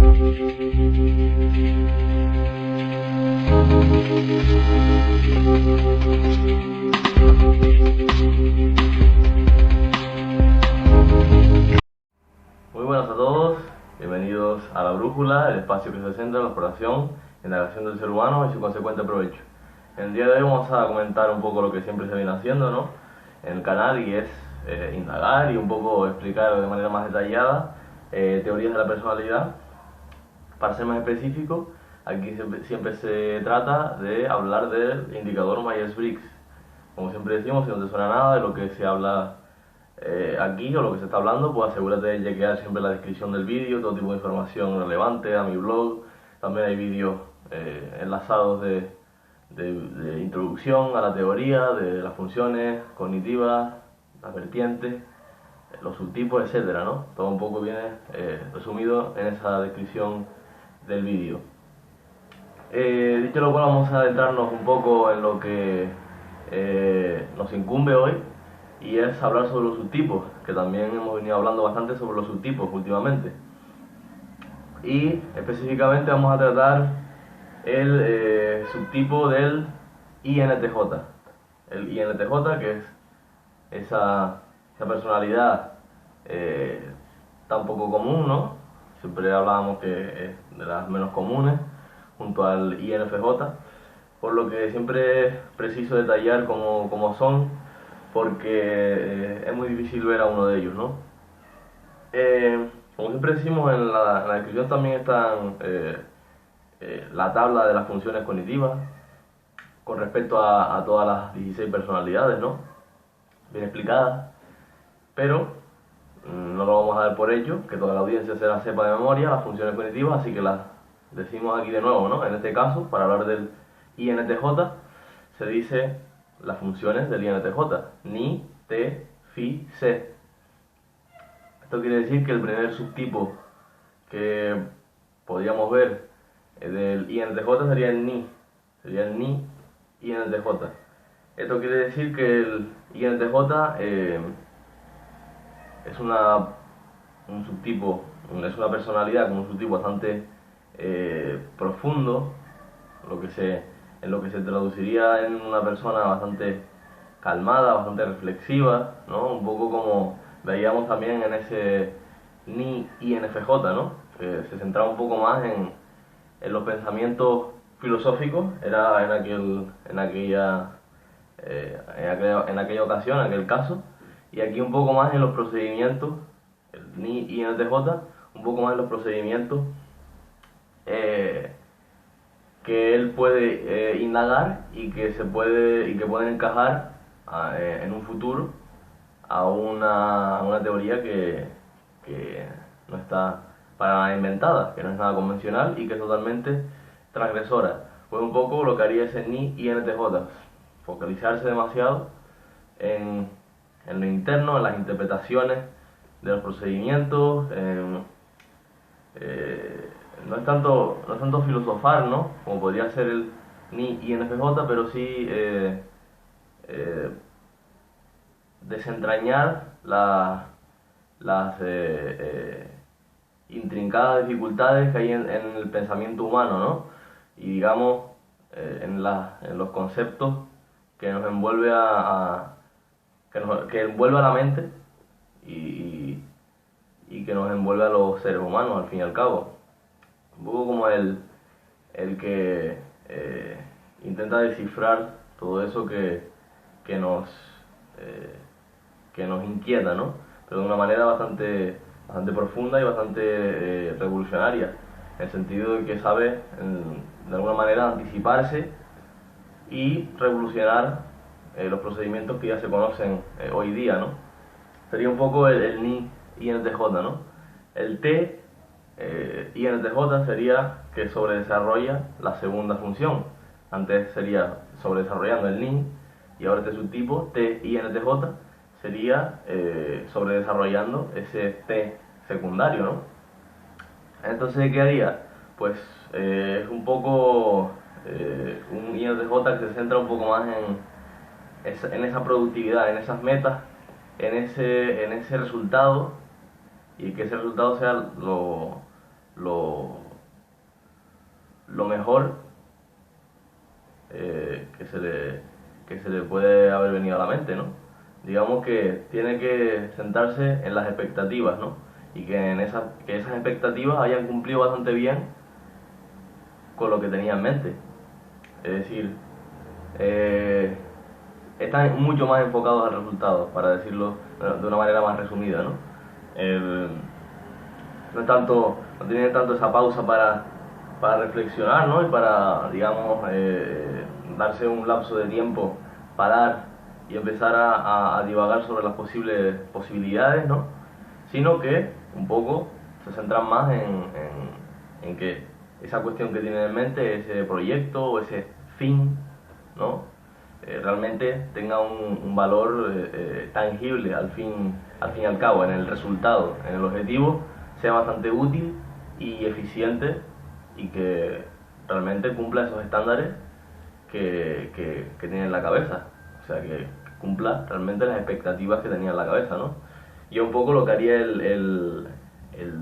Muy buenas a todos, bienvenidos a La Brújula, el espacio que se centra en la exploración y indagación del ser humano y su consecuente provecho. En el día de hoy vamos a comentar un poco lo que siempre se viene haciendo, ¿no?, en el canal, y es indagar y un poco explicar de manera más detallada teorías de la personalidad. Para ser más específico, aquí siempre se trata de hablar del indicador Myers-Briggs. Como siempre decimos, si no te suena nada de lo que se habla aquí o lo que se está hablando, pues asegúrate de chequear siempre la descripción del vídeo, todo tipo de información relevante a mi blog. También hay vídeos enlazados de introducción a la teoría, de las funciones cognitivas, las vertientes, los subtipos, etcétera, ¿no? Todo un poco viene resumido en esa descripción del vídeo. Dicho lo cual, vamos a adentrarnos un poco en lo que nos incumbe hoy, y es hablar sobre los subtipos, que también hemos venido hablando bastante sobre los subtipos últimamente. Y específicamente vamos a tratar el subtipo del INTJ. El INTJ, que es esa personalidad tan poco común, ¿no? Siempre hablábamos que es de las menos comunes, junto al INFJ, por lo que siempre es preciso detallar cómo son, porque es muy difícil ver a uno de ellos, ¿no? Como siempre decimos, en la descripción también están la tabla de las funciones cognitivas con respecto a todas las 16 personalidades, ¿no?, bien explicadas, pero no lo vamos a dar por ello, que toda la audiencia se las sepa de memoria, las funciones cognitivas, así que las decimos aquí de nuevo, ¿no? En este caso, para hablar del INTJ, se dice las funciones del INTJ: ni, te, fi, se. Esto quiere decir que el primer subtipo que podríamos ver del INTJ sería el ni INTJ. Esto quiere decir que el INTJ es un subtipo, es una personalidad con un subtipo bastante profundo, en lo que se traduciría en una persona bastante calmada, bastante reflexiva, ¿no? Un poco como veíamos también en ese ni INFJ, ¿no?, que se centraba un poco más en los pensamientos filosóficos, era en aquella ocasión, en aquel caso, y aquí un poco más en los procedimientos, el ni INTJ, un poco más en los procedimientos que él puede indagar y que pueden encajar en un futuro a una teoría que no está para nada inventada, que no es nada convencional y que es totalmente transgresora. Pues un poco lo que haría ese ni INTJ, focalizarse demasiado en lo interno, en las interpretaciones de los procedimientos, no es tanto filosofar, ¿no?, como podría ser el ni INFJ, pero sí desentrañar las intrincadas dificultades que hay en el pensamiento humano, ¿no?, y digamos en los conceptos que nos envuelve que envuelve a la mente y que nos envuelve a los seres humanos, al fin y al cabo. Un poco como el que intenta descifrar todo eso que nos inquieta, ¿no?, pero de una manera bastante profunda y bastante revolucionaria, en el sentido de que sabe de alguna manera anticiparse y revolucionar los procedimientos que ya se conocen hoy día, ¿no? Sería un poco el ni INTJ, ¿no? El T INTJ sería que sobredesarrolla la segunda función. Antes sería sobredesarrollando el ni, y ahora este subtipo T INTJ sería sobredesarrollando ese T secundario, ¿no? Entonces, ¿qué haría? Pues es un poco un INTJ que se centra un poco más en esa productividad, en esas metas, en ese resultado, y que ese resultado sea lo se le puede haber venido a la mente, ¿no? Digamos que tiene que sentarse en las expectativas, ¿no? Y que esas expectativas hayan cumplido bastante bien con lo que tenía en mente. Es decir, están mucho más enfocados al resultado, para decirlo de una manera más resumida, ¿no? No tienen tanto esa pausa para reflexionar, ¿no? Y para, digamos, darse un lapso de tiempo, parar y empezar a divagar sobre las posibles posibilidades, ¿no? Sino que un poco se centran más en que esa cuestión que tienen en mente, ese proyecto o ese fin, ¿no? Realmente tenga un valor tangible al fin y al cabo, en el resultado, en el objetivo, sea bastante útil y eficiente y que realmente cumpla esos estándares que tiene en la cabeza. O sea, que cumpla realmente las expectativas que tenía en la cabeza, ¿no? Y un poco lo que haría el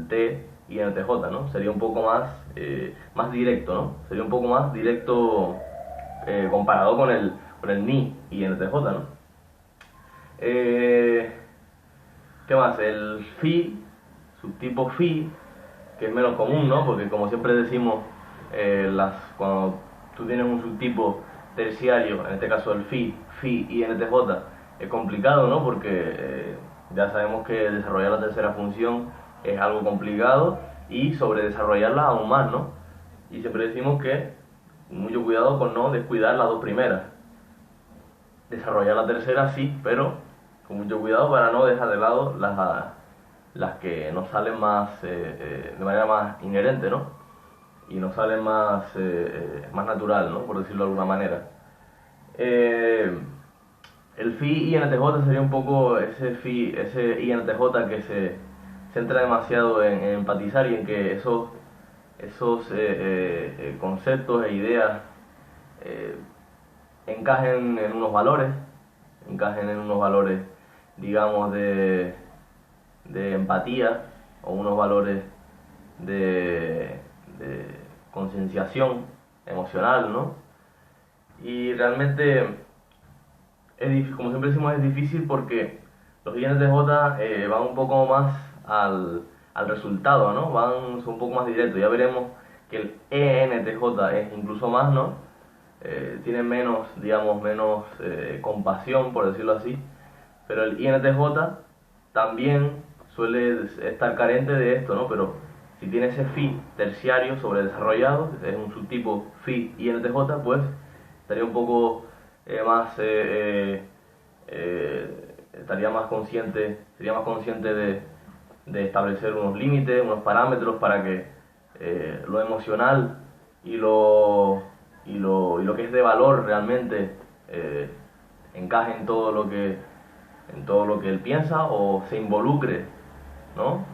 T y el TJ, ¿no? Sería un poco más directo, ¿no? Sería un poco más directo comparado con el Ni y el TJ, ¿no? ¿Qué más? El Phi, subtipo Phi, que es menos común, ¿no? Porque como siempre decimos, cuando tú tienes un subtipo terciario, en este caso el Phi y NTJ, es complicado, ¿no? Porque ya sabemos que desarrollar la tercera función es algo complicado y sobre desarrollarla aún más, ¿no? Y siempre decimos que mucho cuidado con no descuidar las dos primeras. Desarrollar la tercera sí, pero con mucho cuidado para no dejar de lado las que nos salen más de manera más inherente, ¿no? Y nos salen más natural, ¿no? Por decirlo de alguna manera. El Phi INTJ sería un poco ese INTJ que se centra demasiado en empatizar y en que esos conceptos e ideas encajen en unos valores, digamos, de empatía o unos valores de concienciación emocional, ¿no? Y realmente, como siempre decimos, es difícil porque los INTJ van un poco más al resultado, ¿no? Son un poco más directos. Ya veremos que el ENTJ es incluso más, ¿no? Tiene menos, digamos, compasión, por decirlo así. Pero el INTJ también suele estar carente de esto, ¿no? Pero si tiene ese Phi terciario sobredesarrollado, es un subtipo Phi INTJ, pues estaría un poco estaría más consciente, sería más consciente de establecer unos límites, unos parámetros para que lo emocional y lo que es de valor realmente encaje en todo lo que él piensa o se involucre, ¿no?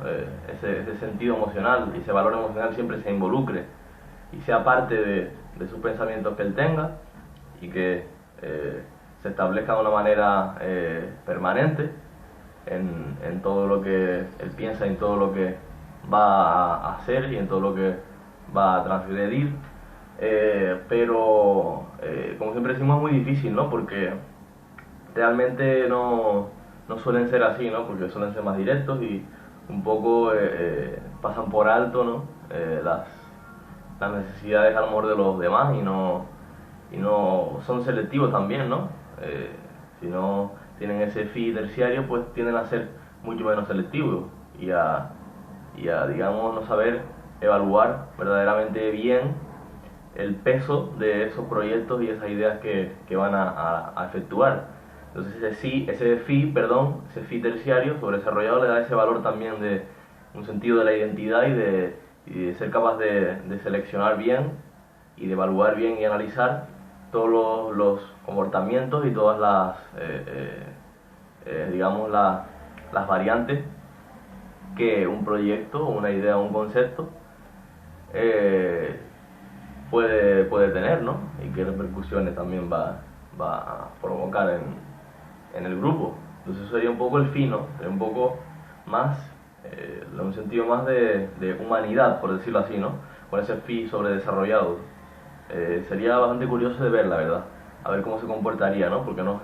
Ese sentido emocional y ese valor emocional siempre se involucre y sea parte de sus pensamientos que él tenga y que se establezca de una manera permanente en todo lo que él piensa, en todo lo que va a hacer y en todo lo que va a transgredir. Pero como siempre decimos, es muy difícil, ¿no? Porque realmente no suelen ser así, ¿no? Porque suelen ser más directos y un poco pasan por alto, ¿no? Las necesidades a lo mejor de los demás y no son selectivos también, ¿no? Si no tienen ese Phi terciario, pues tienden a ser mucho menos selectivos y a digamos, no saber evaluar verdaderamente bien el peso de esos proyectos y esas ideas que van a efectuar. Entonces ese Phi terciario sobredesarrollado le da ese valor también de un sentido de la identidad y de ser capaz de seleccionar bien y de evaluar bien y analizar todos los comportamientos y todas digamos, las variantes que un proyecto, una idea o un concepto puede tener, ¿no? Y qué repercusiones también va a provocar en el grupo. Entonces eso sería un poco el fino, sería un poco más, un sentido más de humanidad, por decirlo así, ¿no? Con ese Phi sobredesarrollado. Sería bastante curioso de ver, la verdad. a ver cómo se comportaría, ¿no? Porque no es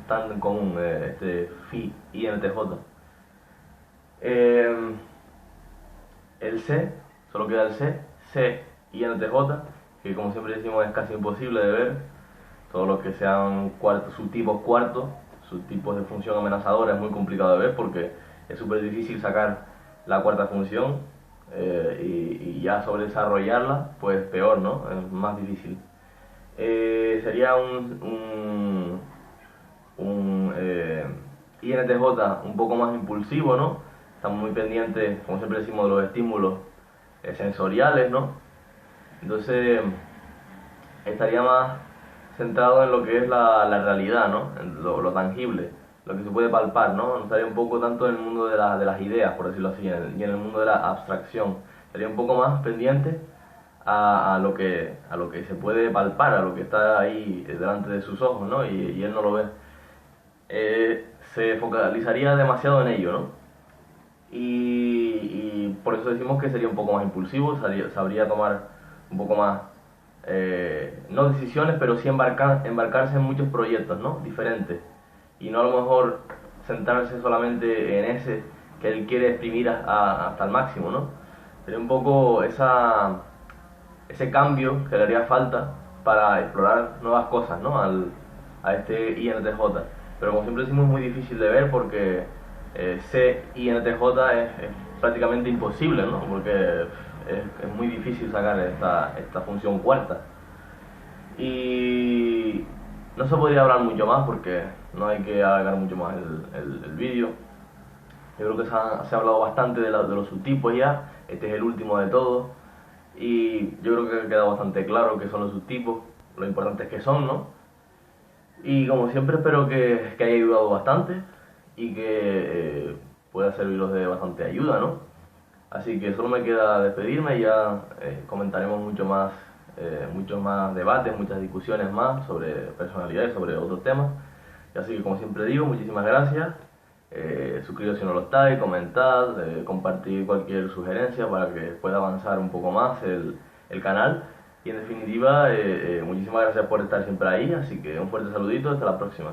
tan común este phi INTJ. El C, solo queda el C INTJ, que como siempre decimos es casi imposible de ver. Todo lo que sean subtipos de función amenazadora es muy complicado de ver porque es súper difícil sacar la cuarta función y ya sobre desarrollarla, pues peor, ¿no? Es más difícil. Sería un INTJ un poco más impulsivo, ¿no? Estamos muy pendientes, como siempre decimos, de los estímulos sensoriales, ¿no? Entonces estaría más centrado en lo que es la realidad, ¿no? En lo tangible, lo que se puede palpar, ¿no? No estaría un poco tanto en el mundo de las ideas, por decirlo así, y en el mundo de la abstracción. Estaría un poco más pendiente a lo que se puede palpar, a lo que está ahí delante de sus ojos, ¿no? Y él no lo ve. Se focalizaría demasiado en ello, ¿no? Y por eso decimos que sería un poco más impulsivo, sabría tomar un poco más, no decisiones, pero sí embarcarse en muchos proyectos, ¿no? Diferentes. Y no a lo mejor centrarse solamente en ese que él quiere exprimir hasta el máximo, ¿no? Sería un poco ese cambio que le haría falta para explorar nuevas cosas, ¿no? A este INTJ. Pero como siempre decimos, es muy difícil de ver porque C INTJ es prácticamente imposible, ¿no? Porque es muy difícil sacar esta función cuarta. Y no se podría hablar mucho más porque no hay que alargar mucho más el vídeo. Yo creo que se ha hablado bastante de los subtipos ya. Este es el último de todos. Y yo creo que ha quedado bastante claro qué son los subtipos, lo importantes que son, ¿no? Y como siempre espero que haya ayudado bastante y que pueda serviros de bastante ayuda, ¿no? Así que solo me queda despedirme y ya comentaremos muchos más debates, muchas discusiones más sobre personalidades, sobre otros temas. Y así que como siempre digo, muchísimas gracias. Suscribiros si no lo estáis, comentad, compartir cualquier sugerencia para que pueda avanzar un poco más el canal. Y en definitiva, muchísimas gracias por estar siempre ahí, así que un fuerte saludito, hasta la próxima.